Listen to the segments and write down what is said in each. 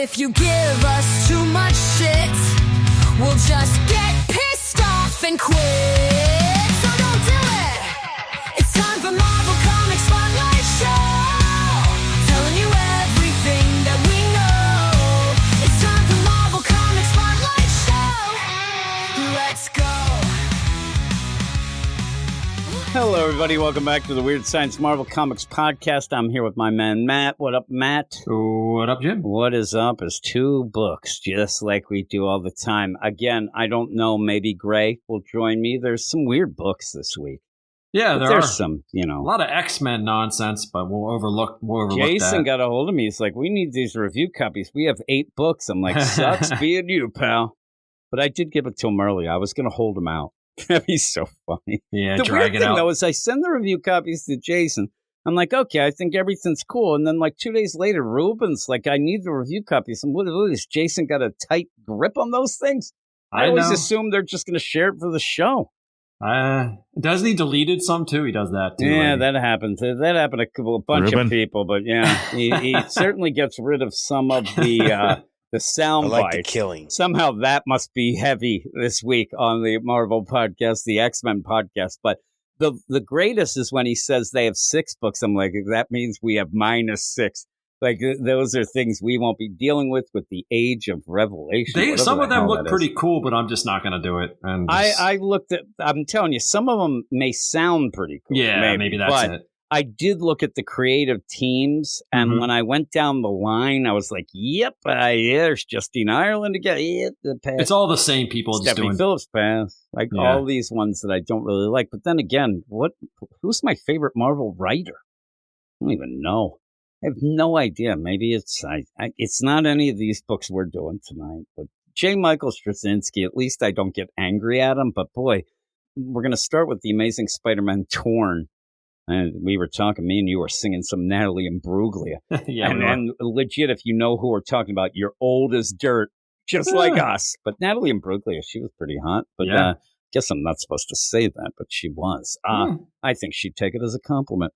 if you give us too much shit, we'll just get pissed off and quit. So don't do it. It's time for Marvel Comics Spotlight Show. Telling you everything that we know. It's time for Marvel Comics Spotlight Show. Let's go. Hello, everybody. Welcome back to the Weird Science Marvel Comics Podcast. I'm here with my man, Matt. What up, Matt? What up, Jim? What is up is two books, just like we do all the time. Again, I don't know. Maybe Gray will join me. There's some weird books this week. Yeah, there's some, a lot of X-Men nonsense, but we'll overlook Jason that. got a hold of me. He's like, we need these review copies. We have 8 books. I'm like, sucks being you, pal. But I did give it to him early. I was going to hold him out. That'd be so funny. Yeah, the drag weird it thing, out. though, is I send the review copies to Jason. I'm like, okay, I think everything's cool. And then, like, 2 days later, Ruben's like, I need the review copies. And what is Jason got a tight grip on those things? I always assume they're just going to share it for the show. Doesn't he deleted some, too? He does that, too. Yeah, that happens. That happened to a bunch of people. But, yeah, he certainly gets rid of some of the sound I like bites. the killing. Somehow that must be heavy this week on the Marvel podcast, the X-Men podcast. But the greatest is when he says they have 6 books. I'm like, that means we have -6. Like, those are things we won't be dealing with the Age of Revelation. Some of them look pretty cool, but I'm just not going to do it. And I looked at, I'm telling you, some of them may sound pretty cool. Yeah, maybe that's it. I did look at the creative teams, and when I went down the line, I was like, yep, there's Justine Ireland again. Yep, it's all the same people just Stephanie doing Phillips pass. Like all these ones that I don't really like. But then again, who's my favorite Marvel writer? I don't even know. I have no idea. Maybe it's not any of these books we're doing tonight. But J. Michael Straczynski, at least I don't get angry at him. But boy, we're going to start with The Amazing Spider-Man Torn. And we were talking, me and you were singing some Natalie Imbruglia. and legit, if you know who we're talking about, you're old as dirt, just like us. But Natalie Imbruglia, she was pretty hot. But I guess I'm not supposed to say that, but she was. I think she'd take it as a compliment,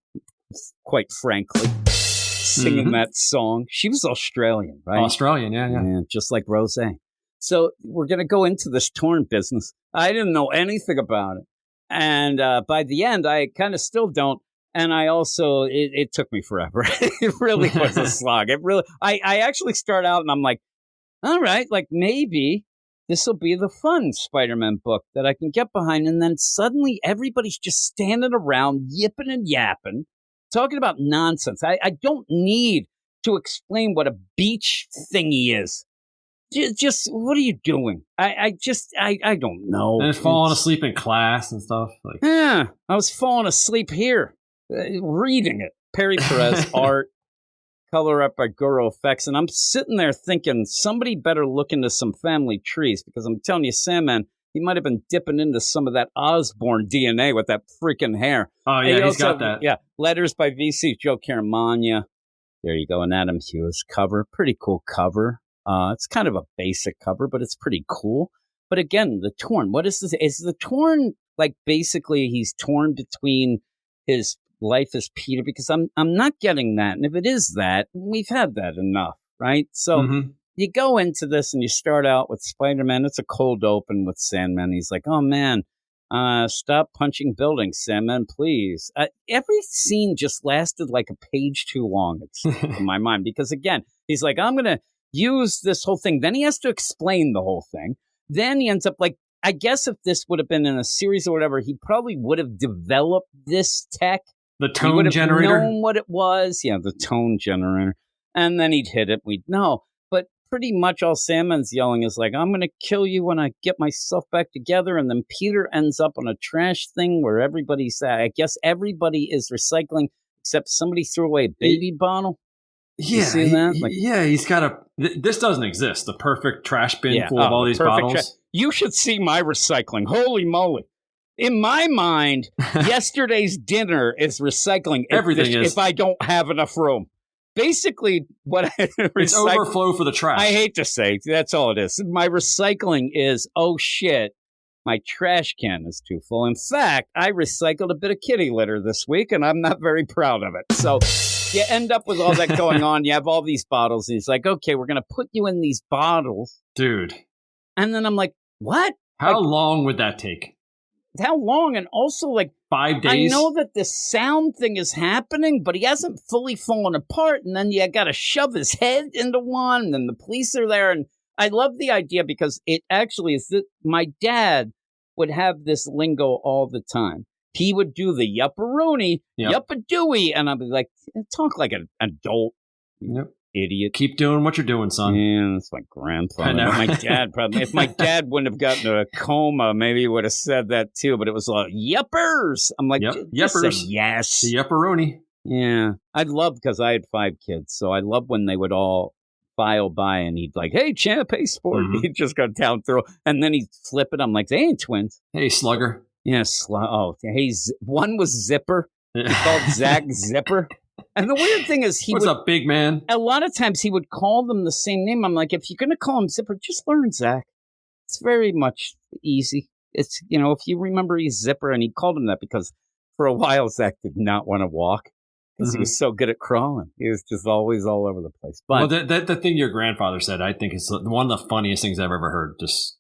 quite frankly. Singing that song. She was Australian, right? Australian, yeah. Just like Rosé. So we're going to go into this Torn business. I didn't know anything about it. And by the end, I kind of still don't. And I also, it took me forever. It really was a slog. I actually start out and I'm like, all right, like maybe this will be the fun Spider-Man book that I can get behind. And then suddenly everybody's just standing around yipping and yapping, talking about nonsense. I don't need to explain what a beach thingy is. Just what are you doing? I don't know. And falling asleep in class and stuff. I was falling asleep here, reading it. Perry Perez art, color up by Guru Effects, and I'm sitting there thinking somebody better look into some family trees because I'm telling you, Sandman, he might have been dipping into some of that Osborn DNA with that freaking hair. Oh yeah, he's got that. Yeah, letters by VC Joe Caramagna. There you go, an Adam Hughes cover, pretty cool cover. It's kind of a basic cover, but it's pretty cool. But again, the Torn. What is this? Is the Torn like basically he's torn between his life as Peter? Because I'm not getting that. And if it is that, we've had that enough, right? So you go into this and you start out with Spider-Man. It's a cold open with Sandman. He's like, oh man, stop punching buildings, Sandman, please. Every scene just lasted like a page too long. It's in my mind because again, he's like, I'm gonna use this whole thing. Then he has to explain the whole thing. Then he ends up like, I guess if this would have been in a series or whatever, he probably would have developed this tech. The tone generator. He would have known what it was. Yeah, the tone generator. And then he'd hit it. We'd know. But pretty much all Sandman's yelling is like, I'm going to kill you when I get myself back together. And then Peter ends up on a trash thing where everybody's, I guess everybody is recycling except somebody threw away a baby bottle. Yeah, he's got this doesn't exist. The perfect trash bin full of all these bottles. You should see my recycling. Holy moly. In my mind, yesterday's dinner is recycling. Everything is. If I don't have enough room. Basically, what it's overflow for the trash. I hate to say, that's all it is. My recycling is, oh shit, my trash can is too full. In fact, I recycled a bit of kitty litter this week, and I'm not very proud of it. So you end up with all that going on. You have all these bottles, and he's like, okay, we're going to put you in these bottles. Dude. And then I'm like, what? How long would that take? How long? And also, like, 5 days? I know that the sound thing is happening, but he hasn't fully fallen apart. And then you got to shove his head into one, and then the police are there. And I love the idea because it actually is that my dad would have this lingo all the time. He would do the yupperoonie, yuppadooey, and I'd be like, talk like an adult, idiot. Keep doing what you're doing, son. Yeah, that's my grandfather. My dad probably. If my dad wouldn't have gotten a coma, maybe he would have said that too. But it was like yuppers. I'm like, yuppers. Yes, the yupperoonie. Yeah, I'd love because I had 5 kids, so I love when they would all file by and he'd like, hey, champ, hey, sport. Mm-hmm. He'd just go down through, and then he'd flip it. I'm like, they ain't twins. Hey, slugger. Yes. Hey, one was Zipper. He called Zach Zipper. And the weird thing is What's up, big man? A lot of times he would call them the same name. I'm like, if you're going to call him Zipper, just learn Zach. It's very much easy. It's, if you remember he's Zipper, and he called him that because for a while Zach did not want to walk because he was so good at crawling. He was just always all over the place. But the thing your grandfather said, I think is one of the funniest things I've ever heard. Just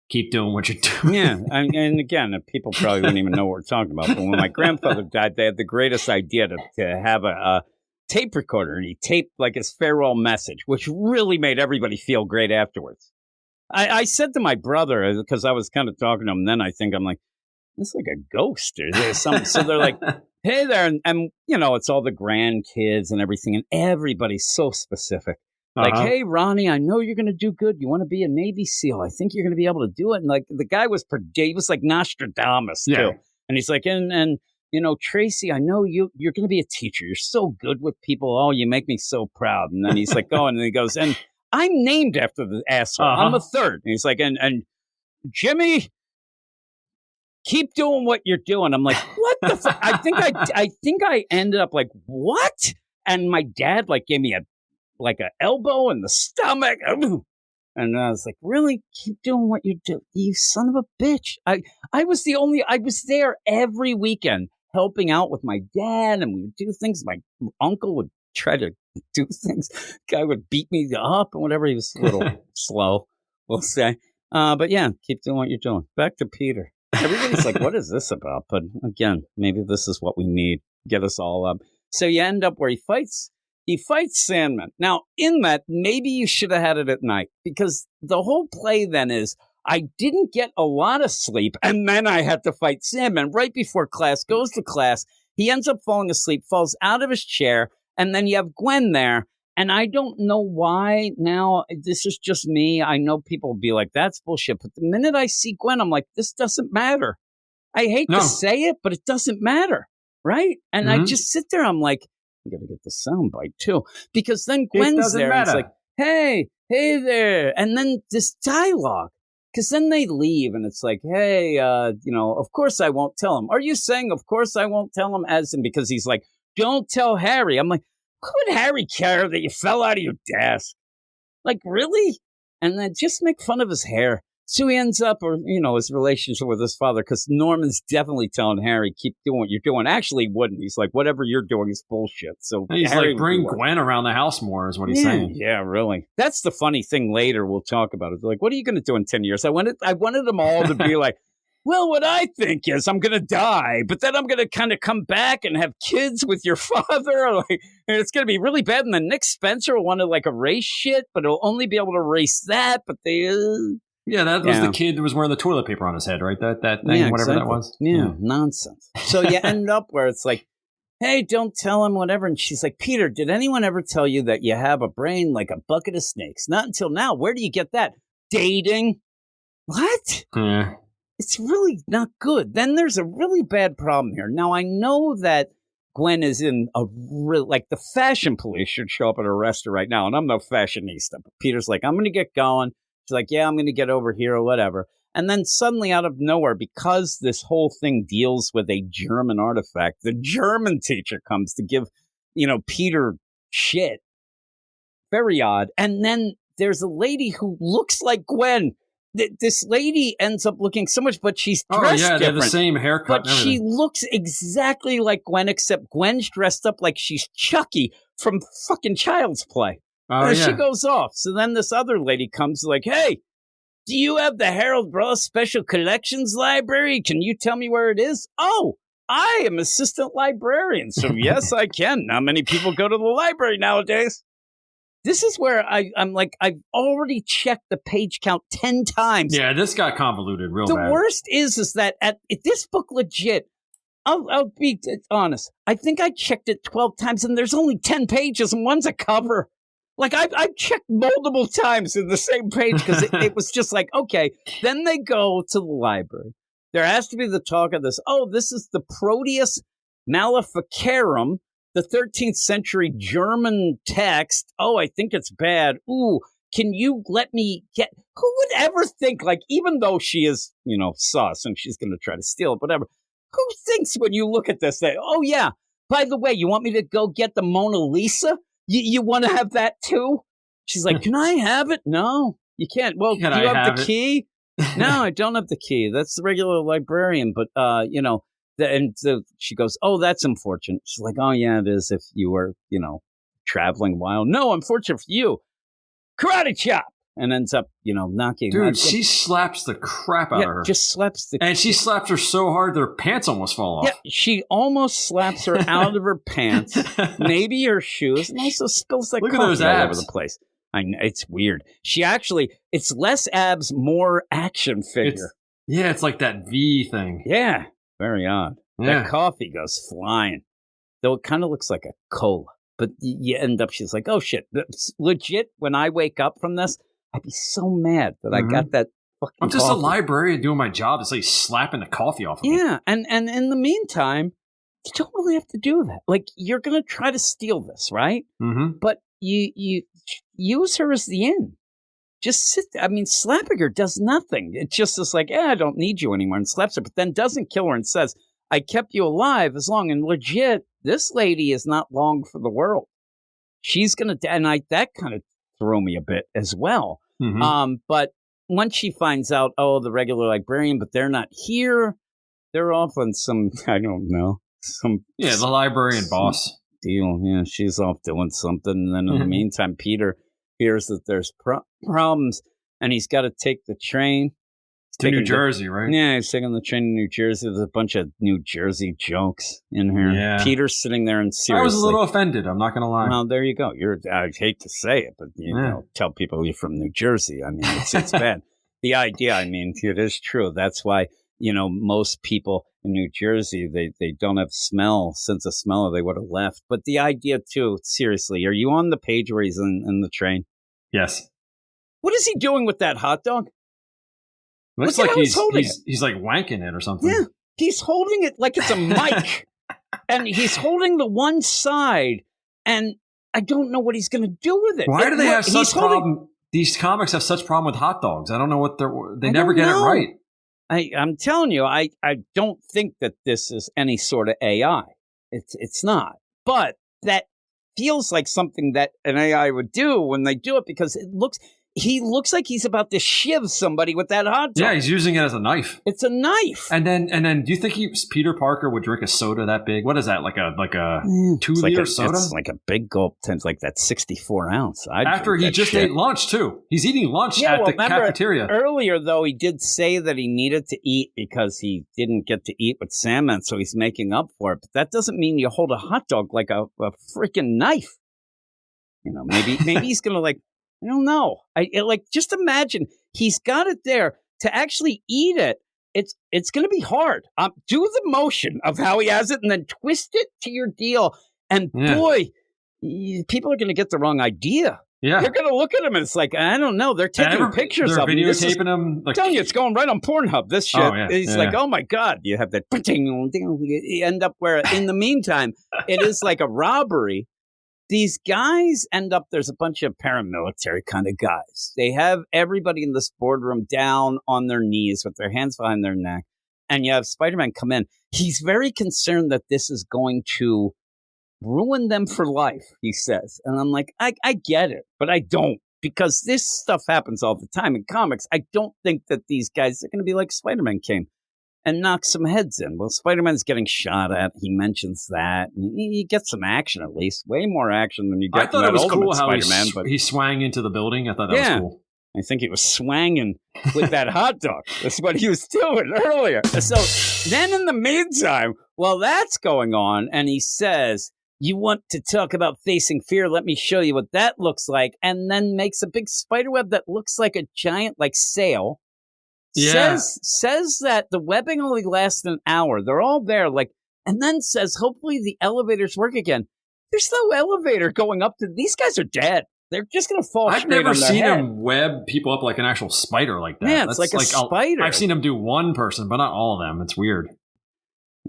keep doing what you're doing. Yeah. And again, people probably wouldn't even know what we're talking about. But when my grandfather died, they had the greatest idea to have a tape recorder. And he taped like his farewell message, which really made everybody feel great afterwards. I said to my brother, because I was kind of talking to him, then I'm like, it's like a ghost or something. So they're like, hey there. And it's all the grandkids and everything. And everybody's so specific. Like, hey, Ronnie, I know you're going to do good. You want to be a Navy SEAL. I think you're going to be able to do it. And like the guy was like Nostradamus too. And he's like, and Tracy, I know you're going to be a teacher. You're so good with people. Oh, you make me so proud. And then he's like, and then he goes, and I'm named after the asshole. I'm a third. And he's like, and Jimmy, keep doing what you're doing. I'm like, what the fuck? I think I ended up like, what? And my dad like gave me a elbow in the stomach. And I was like, really? Keep doing what you do, you son of a bitch. I was there every weekend helping out with my dad, and we would do things. My uncle would try to do things. Guy would beat me up and whatever. He was a little slow, we'll say. But yeah, keep doing what you're doing. Back to Peter. Everybody's like, what is this about? But again, maybe this is what we need. Get us all up. So you end up where he fights Sandman. Now, in that, maybe you should have had it at night, because the whole play then is I didn't get a lot of sleep, and then I had to fight Sandman right before class, goes to class. He ends up falling asleep, falls out of his chair, and then you have Gwen there. And I don't know why now. This is just me. I know people will be like, that's bullshit. But the minute I see Gwen, I'm like, this doesn't matter. I hate to say it, but it doesn't matter. Right? And I just sit there. I'm like, I got to get the soundbite too. Because then Gwen's there. And it's like, hey there. And then this dialogue. Because then they leave and it's like, hey, of course I won't tell him. Are you saying, of course I won't tell him, as in because he's like, don't tell Harry. I'm like, who would Harry care that you fell out of your desk? Like, really? And then just make fun of his hair. So he ends up, his relationship with his father, because Norman's definitely telling Harry, keep doing what you're doing. Actually, he wouldn't. He's like, whatever you're doing is bullshit. So he's Harry like, bring Gwen around the house more is what he's saying. Yeah, really. That's the funny thing later we'll talk about. It's like, what are you going to do in 10 years? I wanted them all to be like, well, what I think is I'm going to die, but then I'm going to kind of come back and have kids with your father. Like, and it's going to be really bad. And then Nick Spencer will want to like erase shit, but he'll only be able to erase that. But they... that was the kid that was wearing the toilet paper on his head, right? That thing, whatever that was. Yeah, nonsense. So you end up where it's like, hey, don't tell him whatever. And she's like, Peter, did anyone ever tell you that you have a brain like a bucket of snakes? Not until now. Where do you get that? Dating? What? Yeah. It's really not good. Then there's a really bad problem here. Now, I know that Gwen is in the fashion police should show up and arrest her right now. And I'm no fashionista. But Peter's like, I'm going to get going. She's like, yeah, I'm going to get over here or whatever. And then suddenly out of nowhere, because this whole thing deals with a German artifact, the German teacher comes to give, Peter shit. Very odd. And then there's a lady who looks like Gwen this lady ends up looking so much, but she's dressed different. They have the same haircut. But she looks exactly like Gwen, except Gwen's dressed up like she's Chucky from fucking Child's Play. And she goes off. So then this other lady comes like, hey, do you have the Harold Bros Special Collections Library? Can you tell me where it is? Oh, I am assistant librarian. So yes, I can. Not many people go to the library nowadays. This is where I'm like, I've already checked the page count 10 times. Yeah, this got convoluted real bad. The worst is that at this book legit, I'll be honest. I think I checked it 12 times and there's only 10 pages and one's a cover. Like I've checked multiple times in the same page because it was just like, okay. Then they go to the library. There has to be the talk of this. Oh, this is the Proteus Maleficarum, the 13th century German text. Oh, I think it's bad. Ooh, can you let me get... Who would ever think, like, even though she is, sus and she's going to try to steal it, whatever. Who thinks when you look at this that, oh, yeah, by the way, you want me to go get the Mona Lisa? You want to have that too? She's like, can I have it? No, you can't. Well, do you have the key? No, I don't have the key. That's the regular librarian. But, and so she goes, oh, that's unfortunate. She's like, oh, yeah, it is if you were, traveling wild. No, unfortunate for you. Karate chop. And ends up, knocking. Dude, she slaps the crap out of her. Just slaps the... And she slaps her so hard that her pants almost fall off. Yeah, she almost slaps her out of her pants, maybe her shoes, and also spills like coffee all over the place. I know, it's weird. She actually, it's less abs, more action figure. It's like that V thing. Yeah, very odd. Yeah. That coffee goes flying. Though it kind of looks like a cola. But you end up, she's like, oh shit. Legit, when I wake up from this, I'd be so mad that I got that fucking I'm just coffee. A librarian doing my job. It's like slapping the coffee off of me. Yeah, and in the meantime, you don't really have to do that. Like, you're going to try to steal this, right? Mm-hmm. But you use her as the in. Just sit there. I mean, slapping her does nothing. It just is like, I don't need you anymore, and slaps her, but then doesn't kill her and says, I kept you alive as long. And legit, this lady is not long for the world. She's going to, and that kind of threw me a bit as well. Mm-hmm. But once she finds out, the regular librarian, but they're not here, they're off on some, I don't know, the librarian boss deal. Yeah, she's off doing something. And then in the meantime, Peter hears that there's problems and he's got to take the train. To New Jersey, right? Yeah, he's taking the train to New Jersey. There's a bunch of New Jersey jokes in here. Yeah. Peter's sitting there and seriously. I was a little offended. I'm not going to lie. Well, there you go. I hate to say it, but tell people you're from New Jersey. I mean, it's bad. The idea, I mean, it is true. That's why, most people in New Jersey, they don't have sense of smell, or they would have left. But the idea, too, seriously, are you on the page where he's in the train? Yes. What is he doing with that hot dog? Looks like he's like wanking it or something. Yeah, he's holding it like it's a mic, and he's holding the one side, and I don't know what he's going to do with it. Why do they have such problem? These comics have such problem with hot dogs. I don't know what they never get it right. I'm telling you, I don't think that this is any sort of AI. It's not, but that feels like something that an AI would do when they do it, because he looks like he's about to shiv somebody with that hot dog. Yeah, he's using it as a knife. It's a knife. And then, do you think Peter Parker would drink a soda that big? What is that? Like a 2-liter soda? It's like a big gulp, like that 64 ounce. After he just ate lunch too. He's eating lunch at the cafeteria. Earlier, though, he did say that he needed to eat because he didn't get to eat with Sandman, so he's making up for it. But that doesn't mean you hold a hot dog like a freaking knife. Maybe he's gonna I don't know. Just imagine he's got it there to actually eat it. It's going to be hard. Do the motion of how he has it and then twist it to your deal. And boy, people are going to get the wrong idea. Yeah. They're going to look at him and it's like, I don't know. They're taking pictures of him. They're videotaping him. I'm telling you, it's going right on Pornhub, this shit. Oh, yeah. He's like, oh my God. You have that. You end up where, in the meantime, it is like a robbery. These guys end up, there's a bunch of paramilitary kind of guys. They have everybody in this boardroom down on their knees with their hands behind their neck. And you have Spider-Man come in. He's very concerned that this is going to ruin them for life, he says. And I'm like, I get it, but I don't. because this stuff happens all the time in comics. I don't think that these guys are going to be like Spider-Man came and knock some heads in. Well, Spider-Man's getting shot at. He mentions that. And he gets some action, at least. Way more action than you get. I thought it was cool how Spider-Man, he swang into the building. I thought that was cool. I think he was swanging with that hot dog. That's what he was doing earlier. So then in the meantime, while that's going on, and he says, you want to talk about facing fear? Let me show you what that looks like. And then makes a big spider web that looks like a giant sail. Yeah. Says that the webbing only lasts an hour. They're all there, and then says, hopefully the elevators work again. There's no elevator going up to these guys are dead. They're just going to fall I've straight on their never seen head. him web people up like an actual spider like that. Yeah, it's like a spider. I've seen him do one person, but not all of them. It's weird.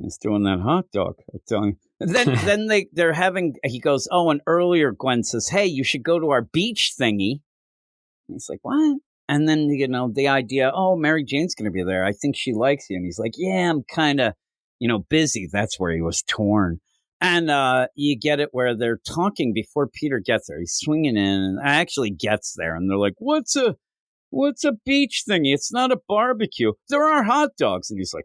He's doing that hot dog. I'm telling you. Then they're having, he goes, oh, and earlier Gwen says, hey, you should go to our beach thingy. And he's like, what? And then, the idea, oh, Mary Jane's going to be there. I think she likes you. And he's like, yeah, I'm kind of, busy. That's where he was torn. And you get it where they're talking before Peter gets there. He's swinging in and actually gets there. And they're like, what's a beach thingy? It's not a barbecue. There are hot dogs. And he's like,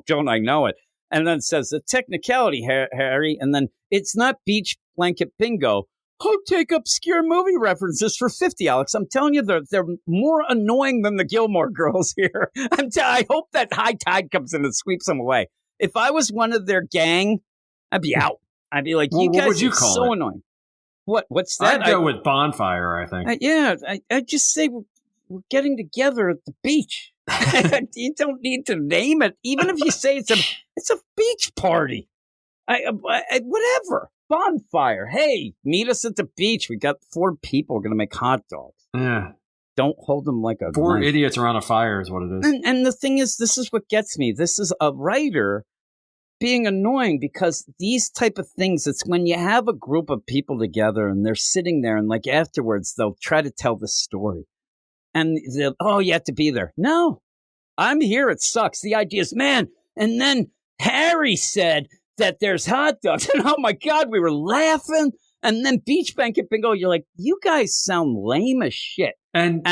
don't I know it? And then says, the technicality, Harry. And then it's not beach blanket bingo. Oh, take obscure movie references for 50, Alex. I'm telling you, they're more annoying than the Gilmore Girls here. I hope that high tide comes in and sweeps them away. If I was one of their gang, I'd be out. I'd be like, you guys are so annoying. What's that? I'd go with bonfire, I think. I'd just say we're getting together at the beach. You don't need to name it. Even if you say it's a beach party. Whatever. Bonfire. Hey, meet us at the beach. We got 4 people going to make hot dogs. Yeah. Don't hold them like a 4 knife. idiots around a fire is what it is. And the thing is, this is what gets me. This is a writer being annoying because these type of things, it's when you have a group of people together and they're sitting there and afterwards they'll try to tell the story. And they'll, oh, you have to be there. No, I'm here. It sucks. The idea is, man. And then Harry said that there's hot dogs. And oh my God, we were laughing. And then beach blanket bingo, you're like, you guys sound lame as shit. And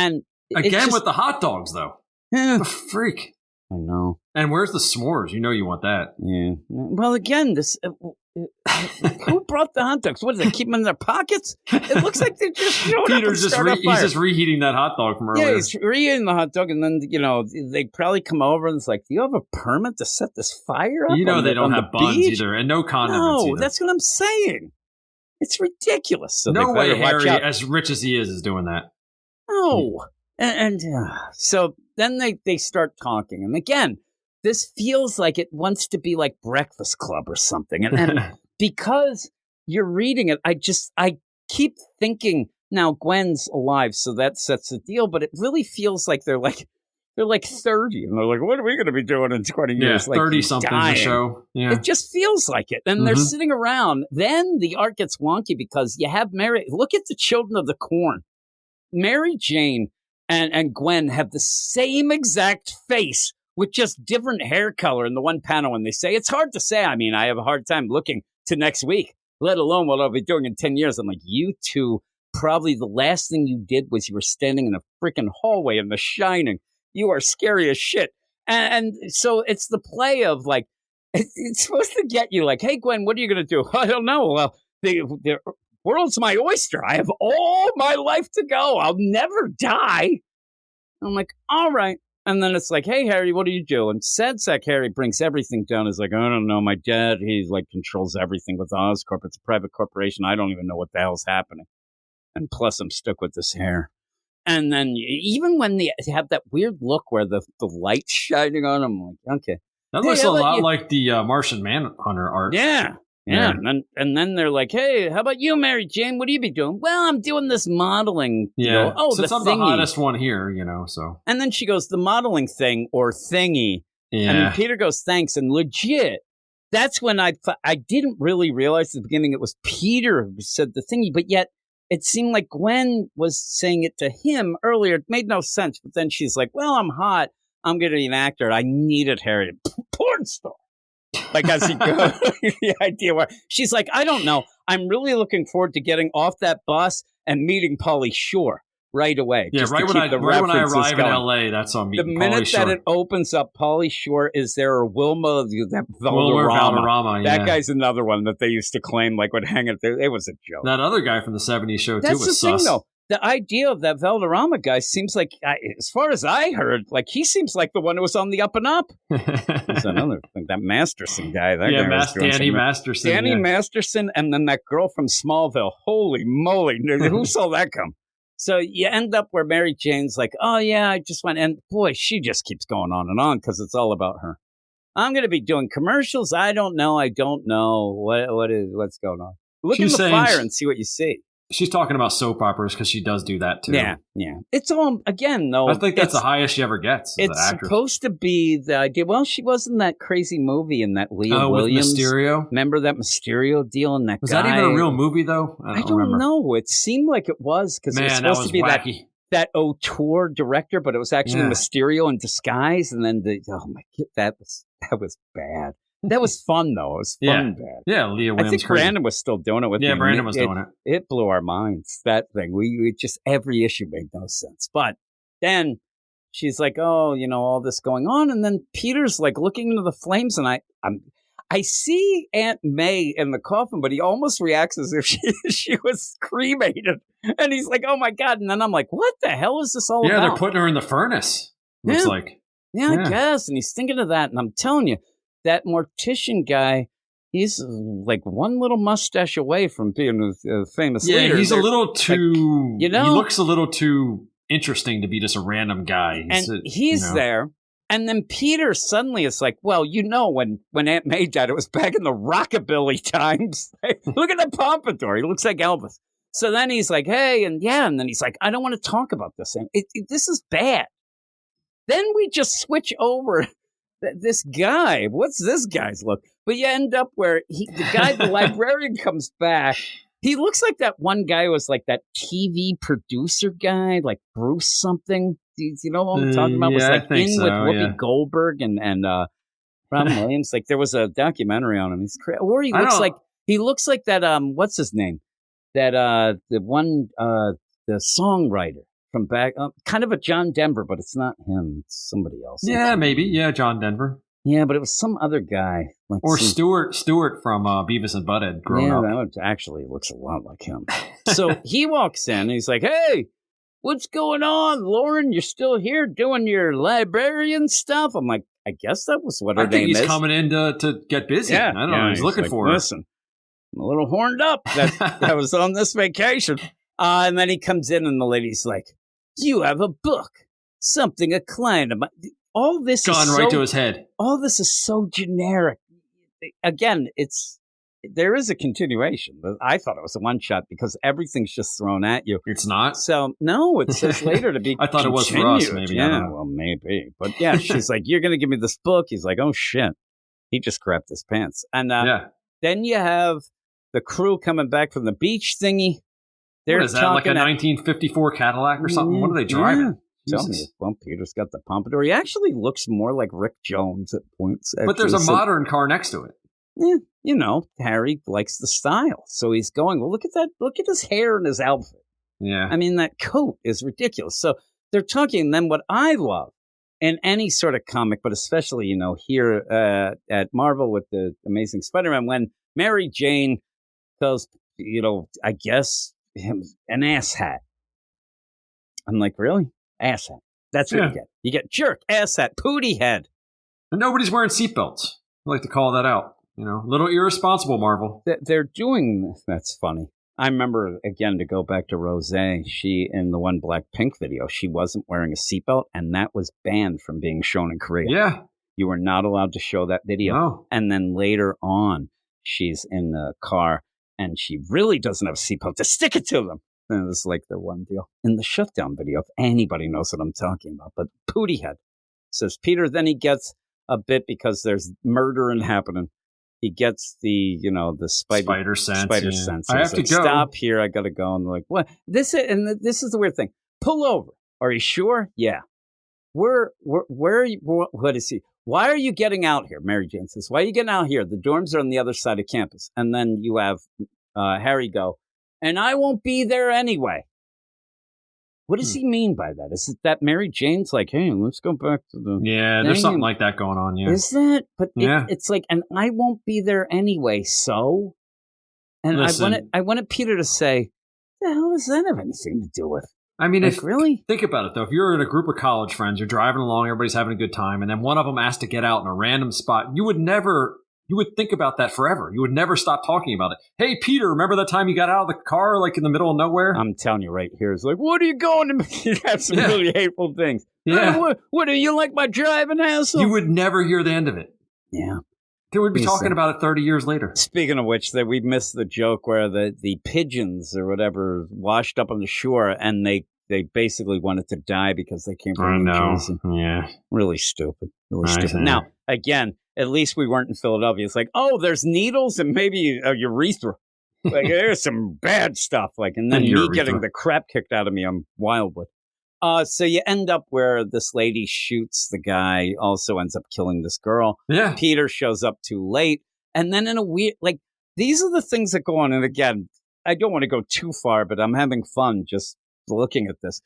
again with the hot dogs, though. Yeah. The freak. I know. And where's the s'mores? You know you want that. Yeah. Well, again, this who brought the hot dogs? What, do they keep them in their pockets? It looks like they're just showing Peter's up and he's just reheating that hot dog from earlier. Yeah, he's reheating the hot dog, and then, they probably come over and it's like, do you have a permit to set this fire up? They don't have buns either, and no condiments either. That's what I'm saying. It's ridiculous. So no way Harry, as rich as he is doing that. No. And so then they start talking. And again, this feels like it wants to be like Breakfast Club or something. And because you're reading it, I keep thinking, now Gwen's alive, so that sets the deal. But it really feels like they're like 30. And they're like, what are we going to be doing in 20 years? Yeah, 30-something the show. Yeah. It just feels like it. And they're sitting around. Then the art gets wonky because you have Mary. Look at the Children of the Corn. Mary Jane and Gwen have the same exact face with just different hair color in the one panel. And they say, it's hard to say. I mean, I have a hard time looking to next week, let alone what I'll be doing in 10 years. I'm like, you two, probably the last thing you did was you were standing in a freaking hallway in The Shining. You are scary as shit. And so it's the play of like, it's supposed to get you like, hey, Gwen, what are you going to do? I don't know. Well, the world's my oyster. I have all my life to go. I'll never die. I'm like, all right. And then it's like, hey, Harry, what do you do? And Sad Sack Harry brings everything down. He's like, I don't know. My dad, he's like controls everything with Oscorp. It's a private corporation. I don't even know what the hell's happening. And plus, I'm stuck with this hair. And then even when they have that weird look where the light's shining on them, I'm like, okay. That looks a lot like the Martian Manhunter art. Yeah. Yeah. And then they're like, hey, how about you, Mary Jane? What do you be doing? Well, I'm doing this modeling. Yeah. Oh, since I'm the hottest one here, so. And then she goes, the modeling thing or thingy. Yeah. And then Peter goes, thanks. And legit, that's when I didn't really realize at the beginning it was Peter who said the thingy, but yet it seemed like Gwen was saying it to him earlier. It made no sense. But then she's like, well, I'm hot. I'm going to be an actor. I needed Harry. Porn star. Like as he goes, the idea where she's like, I don't know. I'm really looking forward to getting off that bus and meeting Pauly Shore. right away. Yeah, right when I arrive in LA, that's on me. The minute that it opens up, Pauly Shore is there, or Wilmer Valderrama. Yeah. That guy's another one that they used to claim like would hang it there. It was a joke. That other guy from the 70s show too was sus. That's the thing, though. The idea of that Valderrama guy seems like, as far as I heard, like he seems like the one who was on the up and up. There's another thing, that Masterson guy. Danny Masterson. Danny Masterson, and then that girl from Smallville. Holy moly. Who saw that come? So you end up where Mary Jane's like, oh, yeah, I just went. And boy, she just keeps going on because it's all about her. I'm going to be doing commercials. I don't know. What's going on. Look in the fire and see what you see. She's talking about soap operas because she does do that too. Yeah. It's all, again, though. I think that's the highest she ever gets. It's supposed to be the idea. Well, she was in that crazy movie in that Leah Williams. With Mysterio? Remember that Mysterio deal and that was guy? Was that even a real movie, though? I don't remember. know. It seemed like it was because it was supposed to be wacky. that auteur director, but it was actually Mysterio in disguise. And then oh my God, that was bad. That was fun, though. It was fun bad. Yeah, Leah Williams. I think Brandon was still doing it with me. Yeah, Brandon was doing it. It blew our minds, that thing. We just, every issue made no sense. But then she's like, oh, all this going on. And then Peter's like looking into the flames. And I see Aunt May in the coffin, but he almost reacts as if she was cremated. And he's like, oh, my God. And then I'm like, what the hell is this all about? Yeah, they're putting her in the furnace. Looks like. Yeah, I guess. And he's thinking of that. And I'm telling you, that mortician guy, he's like one little mustache away from being a famous leader. Yeah, he's a little too, he looks a little too interesting to be just a random guy. He's there. And then Peter suddenly is like, well, when Aunt May died, it was back in the rockabilly times. Look at the pompadour. He looks like Elvis. So then he's like, hey, and then he's like, I don't want to talk about this. This is bad. Then we just switch over. This guy, what's this guy's look? But you end up where the librarian comes back. He looks like that one guy who was like that TV producer guy, like Bruce something. Do you know what I'm talking about? Was like with Whoopi Goldberg and Robin Williams. Like there was a documentary on him. He's crazy. Or he looks like that. What's his name? That the songwriter. From back, kind of a John Denver, but it's not him. It's somebody else. Yeah, maybe. Yeah, John Denver. Yeah, but it was some other guy. Or Stewart from Beavis and Butthead growing up. Yeah, that actually looks a lot like him. So he walks in and he's like, hey, what's going on, Lauren? You're still here doing your librarian stuff? I'm like, I guess that was what her name is. I think he's coming in to get busy. Yeah, I don't know. He's looking for her. Listen, I'm a little horned up that I was on this vacation. And then he comes in and the lady's like, you have a book, something a client of mine. All this gone right to his head. All this is so generic. Again, there is a continuation. I thought it was a one shot because everything's just thrown at you. It's not. So no, it says later to be. I thought continued. It was for us. Maybe. Yeah, well, maybe. But yeah, she's like, "You're going to give me this book." He's like, "Oh shit!" He just crapped his pants. And then you have the crew coming back from the beach thingy. What is that, like a 1954 Cadillac or something? What are they driving? Tell me, well, Peter's got the pompadour. He actually looks more like Rick Jones at points. But there's a modern car next to it. Yeah, Harry likes the style. So he's going, well, look at that. Look at his hair and his outfit. Yeah. I mean, that coat is ridiculous. So they're talking. And then what I love in any sort of comic, but especially, here at Marvel with the Amazing Spider-Man, when Mary Jane goes, I guess, him an ass hat. I'm like, really? Ass hat. That's what you get. You get jerk, ass hat, pooty head. And nobody's wearing seatbelts. I like to call that out. A little irresponsible, Marvel. They're doing, that's funny. I remember, again, to go back to Rosé, she, in the one Blackpink video, she wasn't wearing a seatbelt, and that was banned from being shown in Korea. Yeah. You were not allowed to show that video. No. And then later on, she's in the car, and she really doesn't have a seatbelt to stick it to them. And it was like their one deal. In the shutdown video, if anybody knows what I'm talking about, but Pooty Head says, Peter, then he gets a bit because there's murdering happening. He gets the spider sense. Spider sense. I have to go. Stop here. I got to go. And they're like, what? This is the weird thing. Pull over. Are you sure? Yeah. Where are you? What is he? Why are you getting out here? Mary Jane says, why are you getting out here? The dorms are on the other side of campus. And then you have Harry go, and I won't be there anyway. What does he mean by that? Is it that Mary Jane's like, hey, let's go back to the there's something like that going on, yeah. Is that? But it's like, and I won't be there anyway, so? And I wanted Peter to say, the hell does that have anything to do with? I mean, like, really? Think about it, though. If you're in a group of college friends, you're driving along, everybody's having a good time, and then one of them asks to get out in a random spot, you would think about that forever. You would never stop talking about it. Hey, Peter, remember that time you got out of the car, like in the middle of nowhere? I'm telling you right here. It's like, what are you going to You have some really hateful things. Yeah. What do you like my driving, asshole? You would never hear the end of it. Yeah. They would be talking about it 30 years later. Speaking of which, that we missed the joke where the pigeons or whatever washed up on the shore, and they basically wanted to die because they came from New Jersey. Yeah. Really stupid. Really stupid. Now, again, at least we weren't in Philadelphia. It's like, oh, there's needles and maybe a urethra. Like, there's some bad stuff. Like, and then me getting the crap kicked out of me on Wildwood. So you end up where this lady shoots the guy, also ends up killing this girl. Yeah. Peter shows up too late. And then in a weird, like, these are the things that go on. And again, I don't want to go too far, but I'm having fun just looking at this.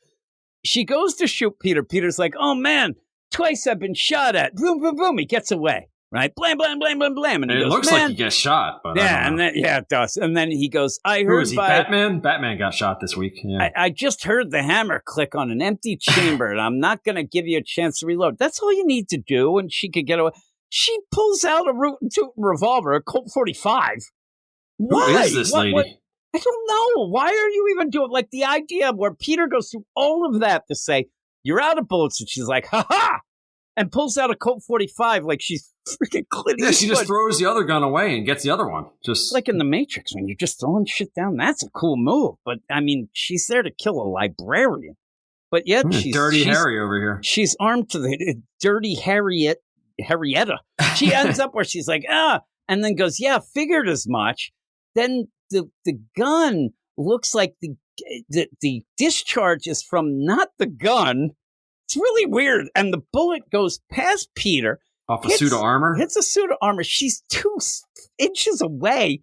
She goes to shoot Peter. Peter's like, oh, man, twice I've been shot at. Boom, boom, boom. He gets away. Right? Blam, blam, blam, blam, blam. And it looks like he gets shot. But it does. And then he goes, I heard Who is he, Batman? Batman got shot this week. Yeah. I just heard the hammer click on an empty chamber, and I'm not going to give you a chance to reload. That's all you need to do, and she could get away. She pulls out a rootin' tootin' revolver, a Colt 45. Why? Who is this lady? I don't know. Why are you even doing, like, the idea where Peter goes through all of that to say, you're out of bullets, and she's like, ha-ha! And pulls out a Colt 45 like she's freaking Clint Eastwood. Yeah, she just throws the other gun away and gets the other one. Just like in The Matrix, when you're just throwing shit down, that's a cool move. But, I mean, she's there to kill a librarian. But yet she's... Dirty Harry over here. She's armed to the Dirty Harrietta. She ends up where she's like, and then goes, yeah, figured as much. Then the gun looks like the discharge is from not the gun. It's really weird. And the bullet goes past Peter. Off a suit of armor? Hits a suit of armor. She's 2 inches away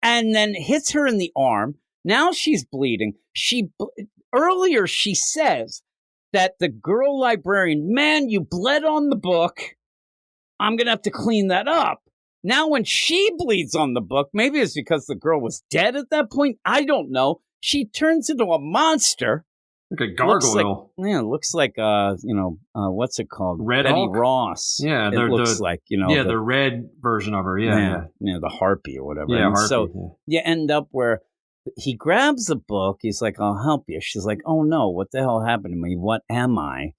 and then hits her in the arm. Now she's bleeding. Earlier she says that the girl librarian, man, you bled on the book. I'm going to have to clean that up. Now when she bleeds on the book, maybe it's because the girl was dead at that point. I don't know. She turns into a monster. Like a gargoyle. Looks like what's it called? Red Betty Hulk? Ross. Yeah, it looks like, the red version of her. Yeah, the harpy or whatever. Yeah, and harpy. So you end up where he grabs the book. He's like, I'll help you. She's like, oh no, what the hell happened to me? What am I?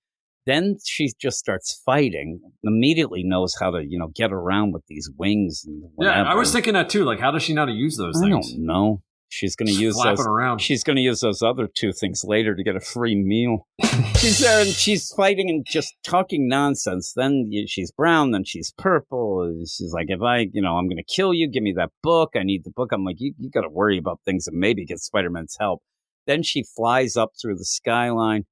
Then she just starts fighting. Immediately knows how to, get around with these wings and whatever. Yeah, I was thinking that too. Like, how does she know how to use those things? I don't know. She's going to use those. Around. She's going to use those other 2 things later to get a free meal. She's there and she's fighting and just talking nonsense. Then she's brown, then she's purple. She's like, if I'm going to kill you, give me that book. I need the book. I'm like, you got to worry about things and maybe get Spider-Man's help. Then she flies up through the skyline.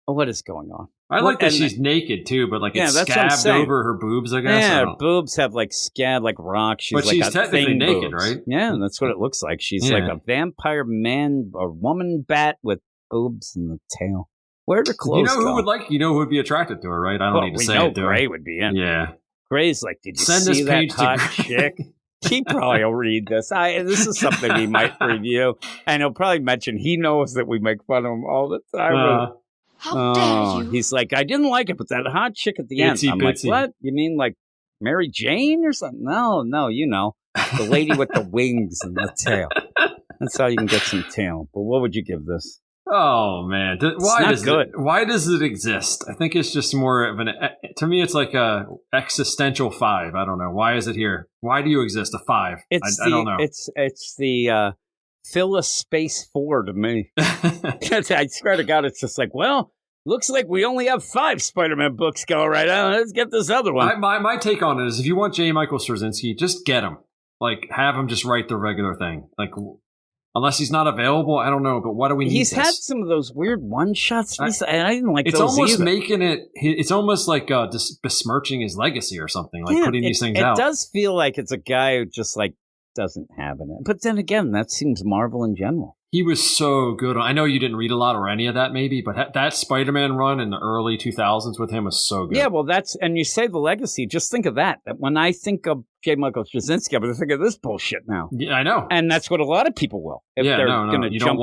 Oh, what is going on? I like that she's naked too, but like it's scabbed over her boobs, I guess. Yeah, her boobs have like scab, like rocks. But she's technically naked, right? Yeah, that's what it looks like. She's like a vampire man or woman bat with boobs and the tail. Where'd her clothes go? Who would be attracted to her, right? I don't need to say it. Gray would be in. Yeah. Gray's like, did you see that hot chick? He probably will read this. This is something he might review. And he'll probably mention he knows that we make fun of him all the time. How dare you? He's like, I didn't like it, but that hot chick at the end. I'm like, what? You mean like Mary Jane or something? No, the lady with the wings and the tail. That's how you can get some tail. But what would you give this? Oh man, why does it exist? I think it's just more of to me it's like a existential 5. I don't know. Why is it here? Why do you exist? A 5? I don't know. It's the Phyllis Space 4 to me. I swear to God, it's just like, well, looks like we only have 5 Spider-Man books go right on. Let's get this other one. My take on it is, if you want J. Michael Straczynski, just get him. Like, have him just write the regular thing. Like, unless he's not available, I don't know. But what do we need? He's had some of those weird one-shots, and I didn't like those. It's almost either. making it. It's almost like besmirching his legacy or something. Like putting these things out. It does feel like it's a guy who just like doesn't have it. But then again, that seems Marvel in general. He was so good. I know you didn't read a lot or any of that, maybe, but that Spider-Man run in the early 2000s with him was so good. Yeah, well, and you say the legacy. Just think of that. That when I think of J. Michael Straczynski, I'm going to think of this bullshit now. Yeah, I know. And that's what a lot of people will. If they're going to jump in. You don't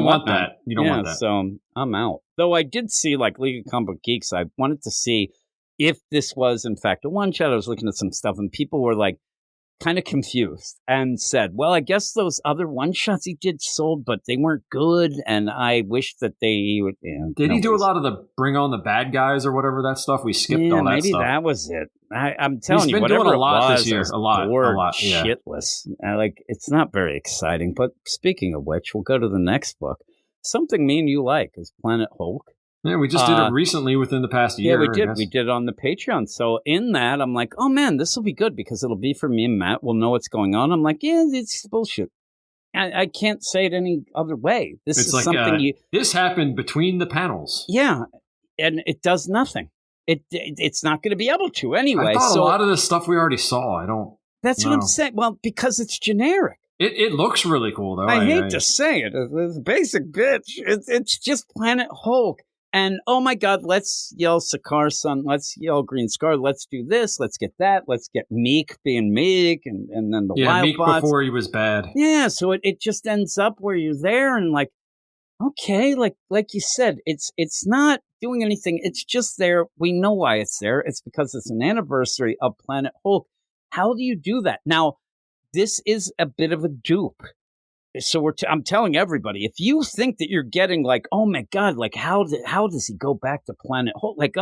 want that. You don't want that. So I'm out. Though I did see, like, League of Comic Book Geeks, I wanted to see if this was, in fact, a one-shot. I was looking at some stuff, and people were, like, kind of confused and said, well, I guess those other one-shots he did sold, but they weren't good, and I wish that they would... Did he do a lot of the Bring On the Bad Guys or whatever that stuff? We skipped all that maybe stuff. That was it. I'm telling you, been whatever doing a lot it was, this year. A lot. Yeah. Shitless. Like, it's not very exciting, but speaking of which, we'll go to the next book. Something me and you like is Planet Hulk. Yeah, we just did it recently within the past year. Yeah, we did. We did it on the Patreon. So in that, I'm like, oh man, this will be good because it'll be for me and Matt. We'll know what's going on. I'm like, yeah, it's bullshit. I can't say it any other way. This is like, something this happened between the panels. Yeah, and it does nothing. It's not going to be able to anyway. I thought a lot of this stuff we already saw. I don't. That's what I'm saying. Well, because it's generic. It looks really cool though. I hate to say it. It's a basic bitch. It's just Planet Hulk. And, oh, my God, let's yell Sakaar Sun. Let's yell Green Scar. Let's do this. Let's get that. Let's get Meek being Meek. And then the Wild Meek Bots. Before he was bad. Yeah, so it just ends up where you're there and like, okay, like you said, it's not doing anything. It's just there. We know why it's there. It's because it's an anniversary of Planet Hulk. How do you do that? Now, this is a bit of a dupe. So I'm telling everybody, if you think that you're getting like, oh my God, like how does he go back to Planet Hulk? Like,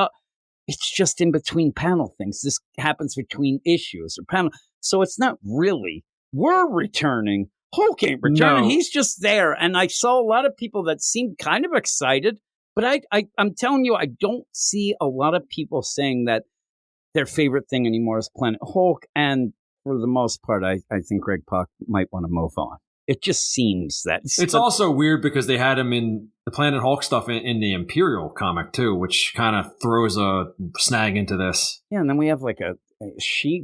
it's just in between panel things. This happens between issues or panel. So it's not really, we're returning. Hulk ain't returning. No. He's just there. And I saw a lot of people that seemed kind of excited, but I'm telling you, I don't see a lot of people saying that their favorite thing anymore is Planet Hulk. And for the most part, I think Greg Pak might want to move on. It just seems that. It's also weird because they had him in the Planet Hulk stuff in the Imperial comic, too, which kind of throws a snag into this. Yeah, and then we have like a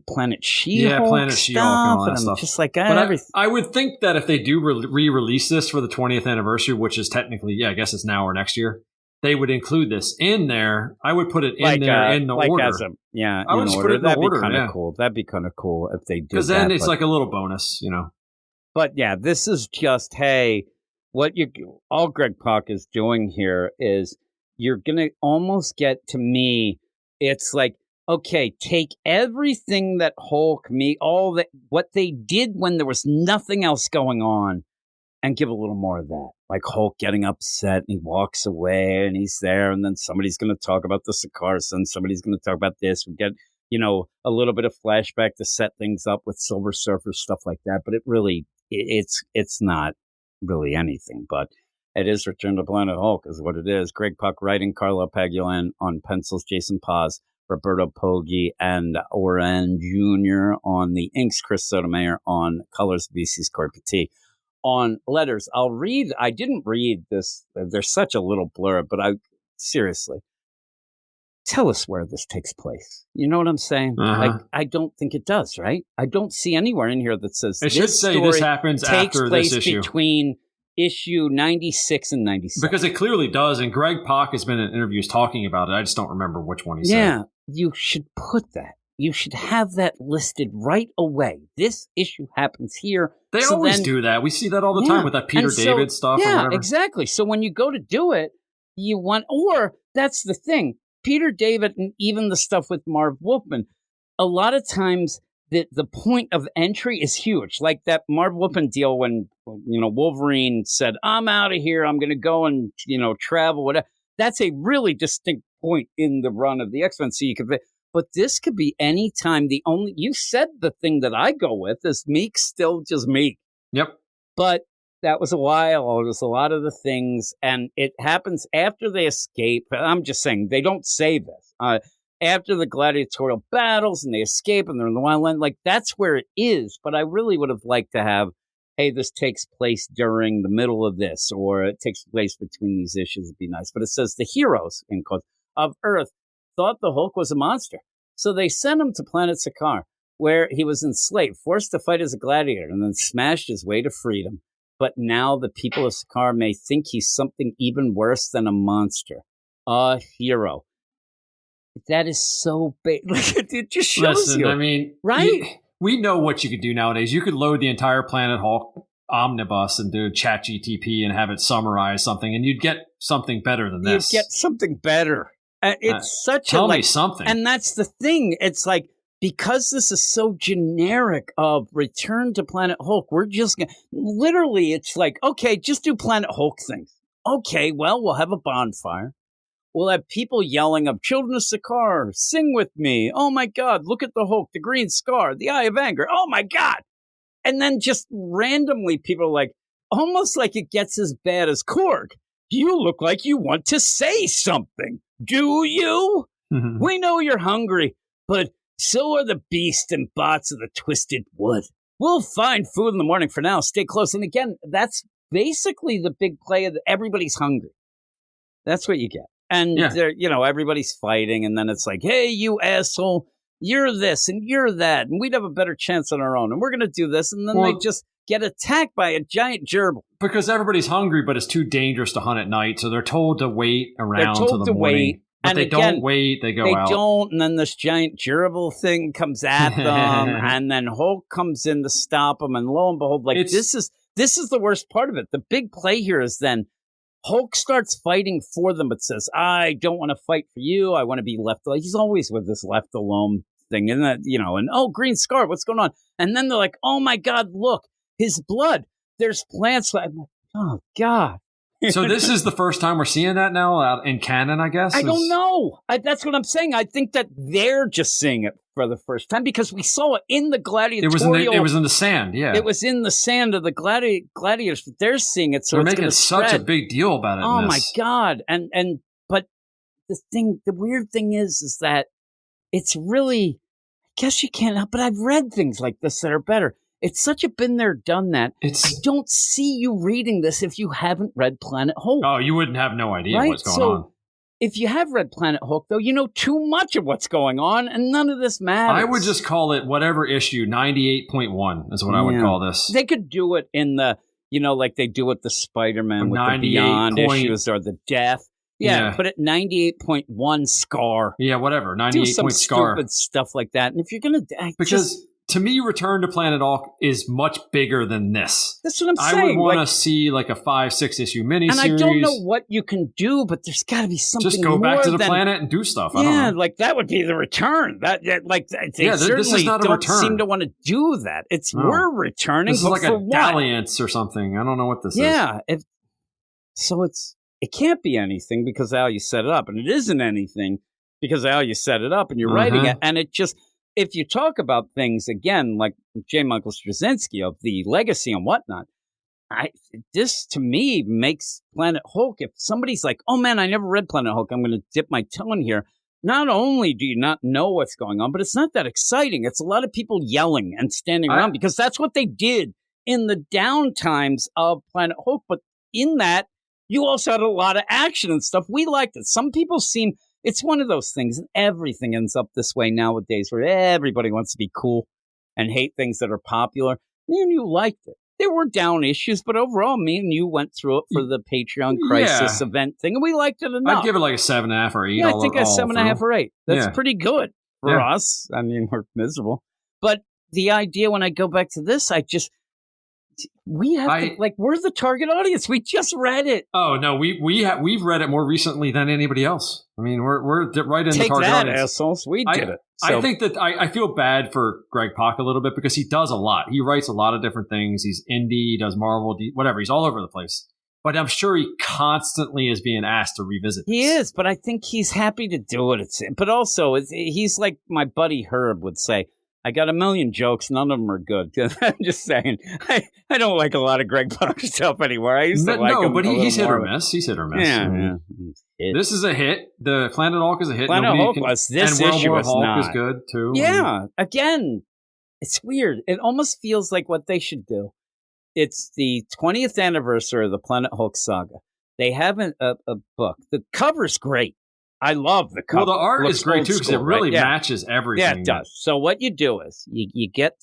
Planet She-Hulk. Yeah, Planet She-Hulk and all that stuff. Just like, I would think that if they do re-release this for the 20th anniversary, which is technically, I guess it's now or next year, they would include this in there. I would put it in there in the order. I would just put it in the order. That'd be kind of cool. That'd be kind of cool if they did that. Because then it's like a little bonus, But yeah, this is just, hey, all Greg Pak is doing here is you're going to almost get, to me, it's like, okay, take everything that Hulk, what they did when there was nothing else going on and give a little more of that. Like Hulk getting upset and he walks away and he's there and then somebody's going to talk about the Sakaar Sun, somebody's going to talk about this. We get, a little bit of flashback to set things up with Silver Surfer, stuff like that. But it really... It's not really anything, but it is Return to Planet Hulk is what it is. Greg Pak writing, Carlo Pagulan on pencils, Jason Paz, Roberto Poggi, and Oren Jr. on the inks, Chris Sotomayor on colors, VC's Corey Petit. On letters, I didn't read this. There's such a little blurb, but seriously, tell us where this takes place. You know what I'm saying? Uh-huh. Like, I don't think it does, right? I don't see anywhere in here that says it should say this happens after this issue. Between issue 96 and 97. Because it clearly does, and Greg Pak has been in interviews talking about it. I just don't remember which one he said. Yeah, you should put that. You should have that listed right away. This issue happens here. They always do that. We see that all the time with that Peter David stuff. Yeah, or whatever. Exactly. So when you go to do it, that's the thing. Peter David and even the stuff with Marv Wolfman, a lot of times the point of entry is huge. Like that Marv Wolfman deal when, Wolverine said, I'm out of here. I'm going to go and, travel, whatever. That's a really distinct point in the run of the X-Men. So but this could be any time. You said the thing that I go with is Meek still just Meek. Yep. But that was a while. It was a lot of the things, and it happens after they escape. I'm just saying, they don't say this. After the gladiatorial battles, and they escape, and they're in the wildland, like, that's where it is. But I really would have liked to have, hey, this takes place during the middle of this, or it takes place between these issues. It'd be nice. But it says, the heroes, in quotes, of Earth thought the Hulk was a monster. So they sent him to planet Sakaar. where he was enslaved, forced to fight as a gladiator, and then smashed his way to freedom. But now the people of Sakar may think he's something even worse than a monster, a hero. That is so big. It just shows you. I mean, right? We know what you could do nowadays. You could load the entire Planet Hulk omnibus and do ChatGTP and have it summarize something, and you'd get something better than this. You'd get something better. It's such tell me something. And that's the thing. It's like, because this is so generic of Return to Planet Hulk, we're just going to, literally, it's like, okay, just do Planet Hulk things. Okay, well, we'll have a bonfire. We'll have people yelling of Children of Sakaar, sing with me. Oh my God, look at the Hulk, the green scar, the eye of anger. Oh my God. And then just randomly people are like, almost like it gets as bad as Korg. You look like you want to say something. Do you? Mm-hmm. We know you're hungry, but so are the beasts and bots of the twisted wood. We'll find food in the morning. For now, stay close. And again, that's basically the big play of everybody's hungry. That's what you get. And, everybody's fighting. And then it's like, hey, you asshole, you're this and you're that. And we'd have a better chance on our own. And we're going to do this. And then they just get attacked by a giant gerbil. Because everybody's hungry, but it's too dangerous to hunt at night. So they're told to wait around till the morning. Wait. But and they again, don't wait, they go out. They don't, and then this giant gerbil thing comes at them, and then Hulk comes in to stop them, and lo and behold, this is the worst part of it. The big play here is then Hulk starts fighting for them, but says, I don't want to fight for you, I want to be left alone. He's always with this left alone thing, and that, and oh, Green Scar, what's going on? And then they're like, oh my God, look, his blood, there's plants. I'm like, oh God. So this is the first time we're seeing that now out in canon, I guess? I don't know. That's what I'm saying. I think that they're just seeing it for the first time because we saw it in the gladiatorial. It was in the sand, yeah. It was in the sand of the gladiators, but they're seeing it, so they're it's making such a big deal about it. Oh my God! But the weird thing is that it's really. I guess you can't help, but I've read things like this that are better. It's such a been there, done that. I don't see you reading this if you haven't read Planet Hulk. Oh, you wouldn't have no idea what's going on. If you have read Planet Hulk, though, you know too much of what's going on, and none of this matters. I would just call it whatever issue, 98.1 is what I would call this. They could do it in the, like they do with the Spider-Man with the Beyond issues or the Death. Yeah, put it 98.1 Scar. Yeah, whatever, 98 do some point Scar. Stupid stuff like that. And if you're going to... Because... to me, Return to Planet Hulk is much bigger than this. That's what I'm saying. I would want to see like a 5-6 issue miniseries. And I don't know what you can do, but there's got to be something. Just go back to the planet and do stuff. I don't know. Like that would be the return. They certainly this is not a don't return. seem to want to do that. We're returning. This is like a what? dalliance or something. I don't know what this is. Yeah. It can't be anything because of how you set it up, and it isn't anything because of how you set it up, and you're writing it, and it just. If you talk about things, again, like J. Michael Straczynski of the legacy and whatnot, this, to me, makes Planet Hulk, if somebody's like, oh, man, I never read Planet Hulk, I'm going to dip my toe in here. Not only do you not know what's going on, but it's not that exciting. It's a lot of people yelling and standing around because that's what they did in the down times of Planet Hulk. But in that, you also had a lot of action and stuff. We liked it. Some people seem... It's one of those things, and everything ends up this way nowadays where everybody wants to be cool and hate things that are popular. Me and you liked it. There were down issues, but overall, me and you went through it for the Patreon Crisis event thing, and we liked it enough. I'd give it like a 7.5 or 8. Yeah, I think a 7.5 or 8. That's pretty good for us. I mean, we're miserable. But the idea when I go back to this, we're the target audience. We just read it. Oh no, we've read it more recently than anybody else. I mean, we're right in the target audience. Assholes. We did it. So. I think that I feel bad for Greg Pak a little bit because he does a lot. He writes a lot of different things. He's indie, he does Marvel, whatever. He's all over the place. But I'm sure he constantly is being asked to revisit this. He is, but I think he's happy to do it. But also, he's like my buddy Herb would say. I got a million jokes. None of them are good. I'm just saying. I don't like a lot of Greg Pak stuff anymore. I used to like him. No, but he's hit or miss. He's hit or miss. Yeah. This is a hit. The Planet Hulk is a hit. Planet Hulk was. This issue was Hulk not. is good too. Yeah. Again, it's weird. It almost feels like what they should do. It's the 20th anniversary of the Planet Hulk saga. They have a book. The cover's great. I love the cover. Well, the art Looks is great old too because it school, really right? Yeah. matches everything. Yeah, it does. So what you do is you get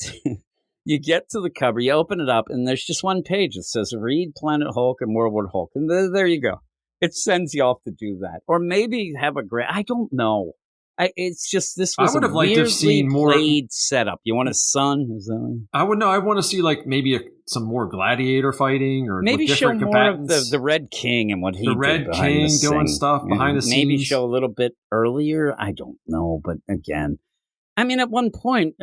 you get to the cover, you open it up, and there's just one page that says "Read Planet Hulk and World War Hulk," and there you go. It sends you off to do that, or maybe have a great. I don't know. It's just this was I would a have liked to have seen more played setup. You want a son? Is that I would know. I want to see like maybe some more gladiator fighting, or maybe with show different more of combatants. the Red King and what he The did Red behind King the doing scene. stuff behind the Maybe scenes. show a little bit earlier. I don't know, but again. I mean, at one point,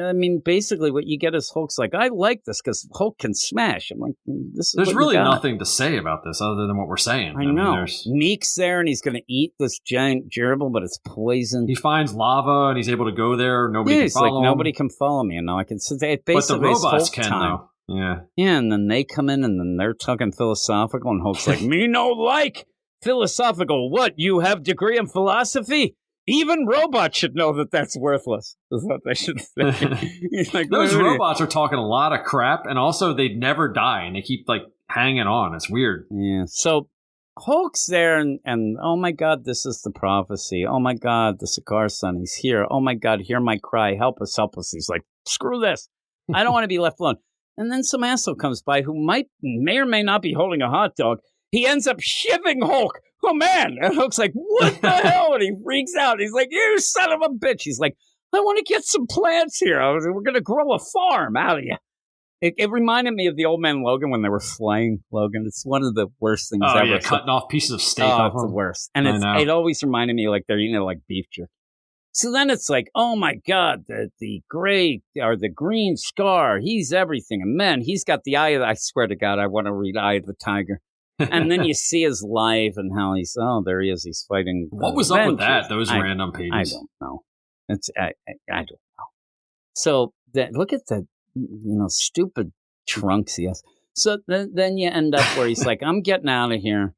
basically what you get is Hulk's like, I like this because Hulk can smash. I'm like, this is There's what really you got. nothing to say about this other than what we're saying. I know. Meek's there, and he's going to eat this giant gerbil, but it's poison. He finds lava, and he's able to go there. Nobody can he's follow like, him. nobody can follow me, and now I can sit there. But the robots Hulk can, time. though. Yeah. Yeah, and then they come in, and then they're talking philosophical, and Hulk's like, me no like philosophical. What, you have degree in philosophy? Even robots should know that that's worthless. Is what they should say. He's like, Those robots are talking a lot of crap, and also they never die, and they keep like hanging on. It's weird. Yeah. So Hulk's there, and oh my God, this is the prophecy. Oh my God, the Sakaar son, he's here. Oh my God, hear my cry. Help us, help us. He's like, screw this. I don't want to be left alone. And then some asshole comes by who may or may not be holding a hot dog. He ends up shivving Hulk. Oh, man. And Hulk's like, what the hell? And he freaks out. He's like, you son of a bitch. He's like, I want to get some plants here. We're going to grow a farm out of you. It reminded me of the Old Man Logan when they were flaying Logan. It's one of the worst things ever. Yeah, cutting off pieces of steak. Oh, it's the worst. And it always reminded me like they're eating like beef jerky. So then it's like, oh my God, the gray or the green Scar, he's everything. And man, he's got the eye of I swear to God, I want to read Eye of the Tiger. And then you see his life and how there he is. He's fighting. What was up with that? Those random pages. I don't know. I don't know. So look at the stupid trunks he has. So then you end up where he's like, I'm getting out of here.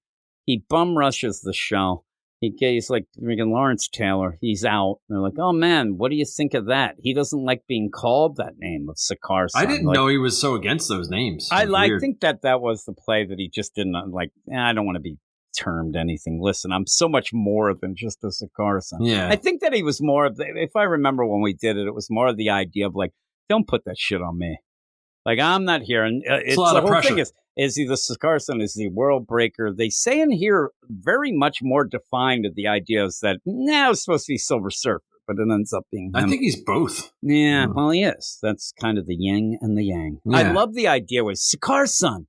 He bum rushes the show. He's like freaking Lawrence Taylor. He's out. And they're like, oh man, what do you think of that? He doesn't like being called that name of Sakaar. I didn't know he was so against those names. I think that was the play that he just didn't like. I don't want to be termed anything. Listen, I'm so much more than just a Sakaar son. Yeah. I think that he was more of if I remember when we did it, it was more of the idea of like, don't put that shit on me. Like, I'm not here. And it's a lot of pressure. Thing is he the Sakaar son? Is he world breaker? They say in here very much more defined that the idea is that now it's supposed to be Silver Surfer, but it ends up being him. I think he's both. Yeah, well, he is. That's kind of the yin and the yang. Yeah. I love the idea with Sakaar son.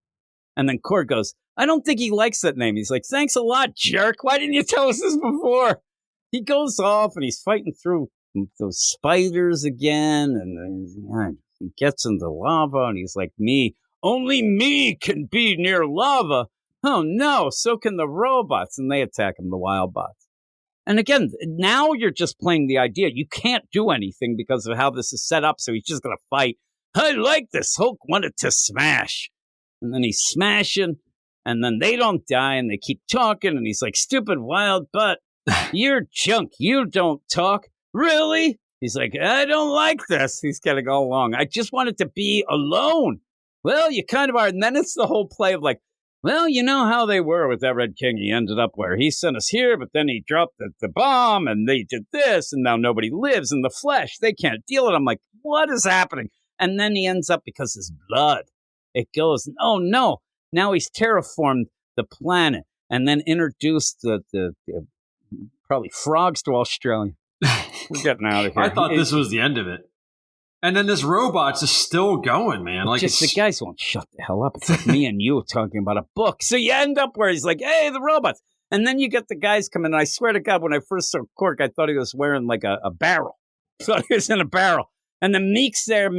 And then Cord goes, I don't think he likes that name. He's like, thanks a lot, jerk. Why didn't you tell us this before? He goes off and he's fighting through those spiders again. And he gets into lava and he's like, only me can be near lava. Oh no, so can the robots. And they attack him, the wild bots. And again, now you're just playing the idea. You can't do anything because of how this is set up. So he's just going to fight. I like this. Hulk wanted to smash. And then he's smashing. And then they don't die and they keep talking. And he's like, stupid wild butt. You're junk. You don't talk. Really? He's like, I don't like this. He's getting all along. I just wanted to be alone. Well, you kind of are. And then it's the whole play of like, well, you know how they were with that Red King. He ended up where he sent us here, but then he dropped the bomb and they did this. And now nobody lives in the flesh. They can't deal with it. I'm like, what is happening? And then he ends up because his blood, it goes, oh no. Now he's terraformed the planet and then introduced the probably frogs to Australia. We're getting out of here. I thought this was the end of it. And then this robot's just still going, man. Like the guys won't shut the hell up. It's like me and you talking about a book. So you end up where he's like, hey, the robots. And then you get the guys coming. And I swear to God, when I first saw Cork, I thought he was wearing like a barrel. I thought he was in a barrel. And then Meek's there.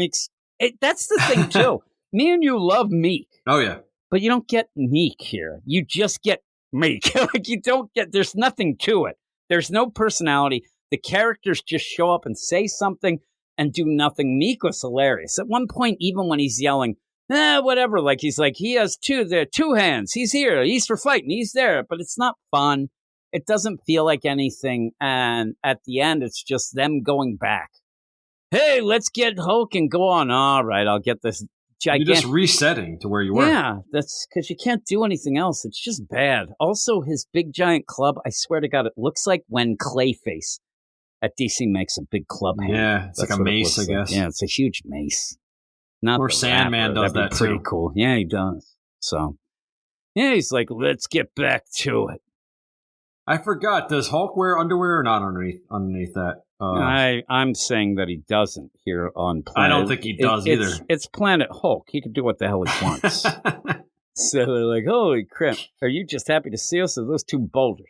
That's the thing, too. Me and you love Meek. Oh, yeah. But you don't get Meek here. You just get Meek. Like you don't get, there's nothing to it. There's no personality. The characters just show up and say something and do nothing. Meek was hilarious. At one point, even when he's yelling, whatever, like he's like, he has two hands. He's here. He's for fighting. He's there. But it's not fun. It doesn't feel like anything. And at the end, it's just them going back. Hey, let's get Hulk and go on. All right, I'll get this gigantic. You're just resetting to where you were. Yeah, that's because you can't do anything else. It's just bad. Also, his big giant club, I swear to God, it looks like when Clayface at DC makes a big club hand. Yeah, it's That's like a what it mace, I looks like. guess. Yeah, it's a huge mace. Not Or the Sandman rapper. does That'd be that pretty too. cool. Yeah, he does. So, yeah, he's like, let's get back to it. I forgot. Does Hulk wear underwear or not underneath that? I'm saying that he doesn't here on Planet. I don't think he does either. It's Planet Hulk. He can do what the hell he wants. So they're like, holy crap. Are you just happy to see us or those two boulders?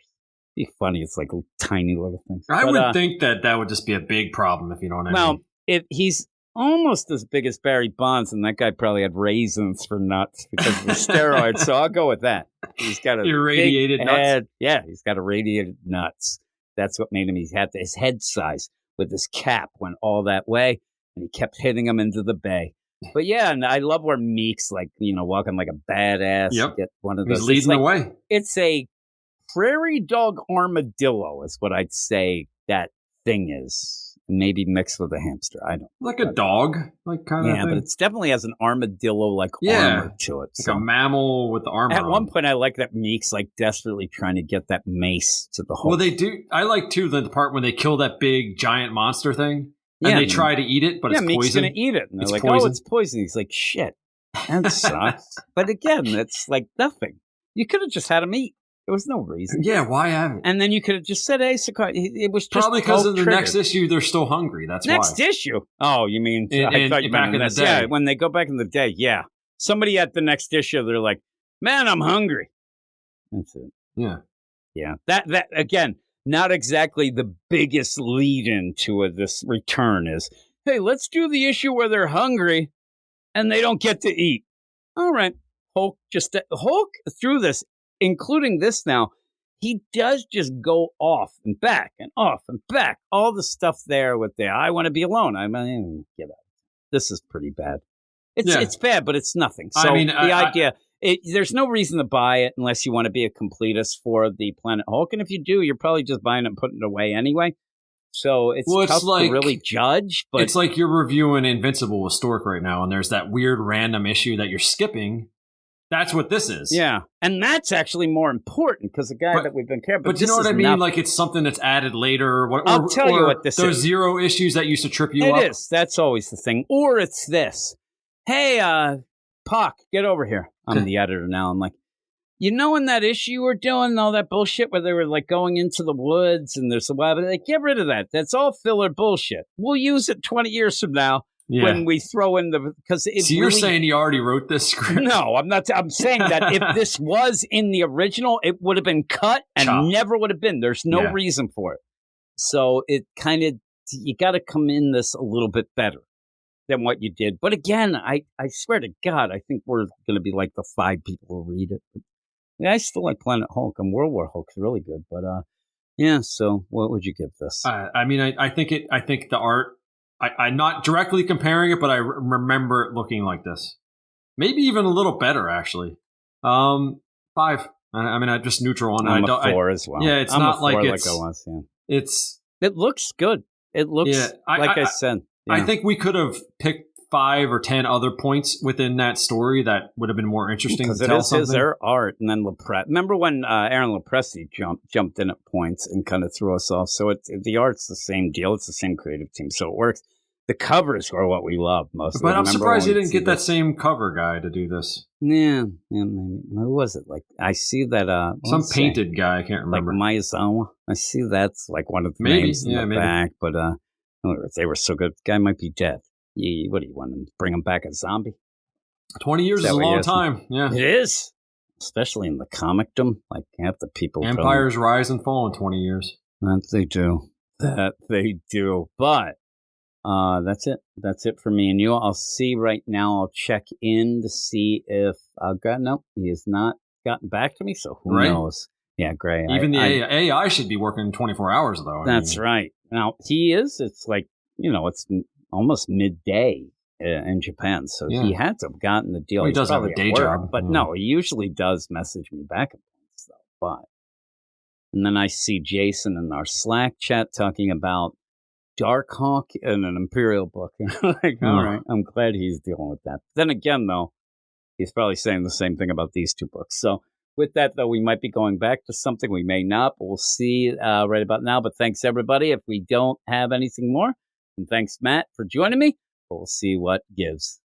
Be funny. It's like tiny little things. I would think that would just be a big problem, if you know what I mean. Well, he's almost as big as Barry Bonds, and that guy probably had raisins for nuts because of the steroids. So I'll go with that. He's got a irradiated big nuts. Head. Yeah, he's got irradiated nuts. That's what made him. He had his head size with his cap went all that way, and he kept hitting him into the bay. But yeah, and I love where Meek's like, walking like a badass. Yep. Get one of those. He's leading the way. It's a prairie dog armadillo, is what I'd say that thing is. Maybe mixed with a hamster. I don't like a dog, like kind of. Yeah, thing. but it definitely has an armadillo-like armor to it. Like a mammal with the armor. At one point, I like that Meek's like desperately trying to get that mace to the Hulk. Well, they do. I like too the part when they kill that big giant monster thing, and they try to eat it, but it's Meek's poison. Meek's gonna eat it, and they're like, poison. "Oh, it's poison." He's like, "Shit, that sucks." But again, it's like nothing. You could have just had him eat. There was no reason. Yeah, why have it? And then you could have just said, "Hey, Sakai." It was just probably because in the triggered. next issue they're still hungry. That's next why. issue. Oh, you mean I thought you back meant in the this. day. Yeah, when they go back in the day. Yeah, somebody at the next issue, they're like, "Man, I'm hungry." That's it. Yeah, yeah. That again, not exactly the biggest lead-in to this return is. Hey, let's do the issue where they're hungry and they don't get to eat. All right, Hulk through this, including this now. He does just go off and back and off and back. All the stuff there with the I want to be alone. I mean, get out. This is pretty bad. It's bad, but it's nothing. So there's no reason to buy it unless you want to be a completist for the Planet Hulk. And if you do, you're probably just buying it and putting it away anyway. So it's tough to really judge. But it's like you're reviewing Invincible with Stork right now, and there's that weird random issue that you're skipping. That's what this is. Yeah. And that's actually more important because the guy that we've been caring about. But you know what I mean? Nothing. Like it's something that's added later. I'll tell you what this is. Those zero issues that used to trip you up. It is. That's always the thing. Or it's this. Hey, Pac, get over here. I'm the editor now. I'm like, in that issue you were doing, all that bullshit where they were like going into the woods and there's a wild, like, get rid of that. That's all filler bullshit. We'll use it 20 years from now. Yeah. When we throw in because you're saying he already wrote this script? No, I'm not. I'm saying that if this was in the original, it would have been cut and never would have been. There's no reason for it. So it kind of you got to come in this a little bit better than what you did. But again, I swear to God, I think we're going to be like the 5 people who read it. But, I still like Planet Hulk and World War Hulk's really good. But yeah. So what would you give this? I mean, I think the art. I'm not directly comparing it, but I remember it looking like this. Maybe even a little better, actually. 5. I mean, I just neutral on it. I'm a 4 as well. Yeah, it's I'm not a 4 like it's. I was, yeah. It looks good. It looks like I said. Yeah. I think we could have picked 5 or 10 other points within that story that would have been more interesting to tell something. Their art, and then Lepresti. Remember when Aaron Lepresti jumped in at points and kind of threw us off? So the art's the same deal. It's the same creative team, so it works. The covers are what we love most. But I'm surprised you didn't get that same cover guy to do this. Yeah, maybe. Who was it? Like I see that some painted guy. I can't remember. Like Miyazawa. I see that's like one of the names in the back. But they were so good. The guy might be dead. What do you want to bring him back a zombie? 20 years is a long time. Yeah, it is, especially in the comicdom. Like half the people. Empires rise and fall in 20 years. That they do. But. That's it. That's it for me and you. I'll see right now. I'll check in to see if no, he has not gotten back to me. So who knows? Yeah, Gray. Even the AI should be working 24 hours though. That's right. Now he is. It's like it's almost midday in Japan, so he had to have gotten the deal. Well, he does have a day job, but no, he usually does message me back at points though. And then I see Jason in our Slack chat talking about Darkhawk and an Imperial book. Like, all right, I'm glad he's dealing with that. Then again, though, he's probably saying the same thing about these two books. So with that, though, we might be going back to something. We may not, but we'll see right about now. But thanks, everybody. If we don't have anything more, and thanks, Matt, for joining me. We'll see what gives.